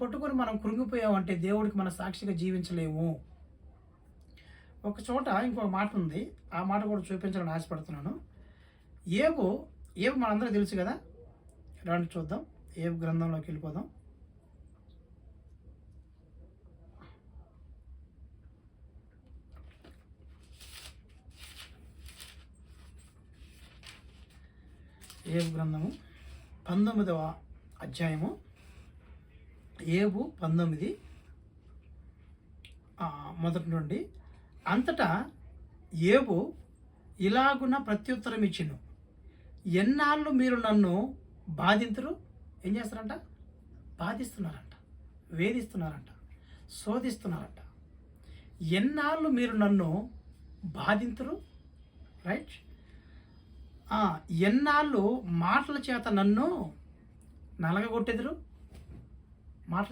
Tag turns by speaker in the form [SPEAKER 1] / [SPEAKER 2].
[SPEAKER 1] పట్టుకొని మనం కృంగిపోయామంటే దేవుడికి మన సాక్షిగా జీవించలేము. ఒక చోట ఇంకొక మాట ఉంది. ఆ మాట కూడా చూపించాలని ఆశపడుతున్నాను. ఏబు ఏబు మనందరికీ తెలుసు కదా. రండి చూద్దాం. ఏబు గ్రంథంలోకి వెళ్ళిపోదాం. ఏబు గ్రంథము 19వ అధ్యాయము. ఏబు 19 మొదటి నుండి. అంతటా ఏబు ఇలాగున ప్రత్యుత్తరం ఇచ్చెను, ఎన్నాళ్ళు మీరు నన్ను బాధింతురు? ఏం చేస్తారంట? బాధిస్తున్నారంట, వేధిస్తున్నారంట, శోధిస్తున్నారంట. ఎన్నాళ్ళు మీరు నన్ను బాధింతురు? రైట్. ఎన్నాళ్ళు మాటల చేత నన్ను నలగగొట్టెదరు? మాటల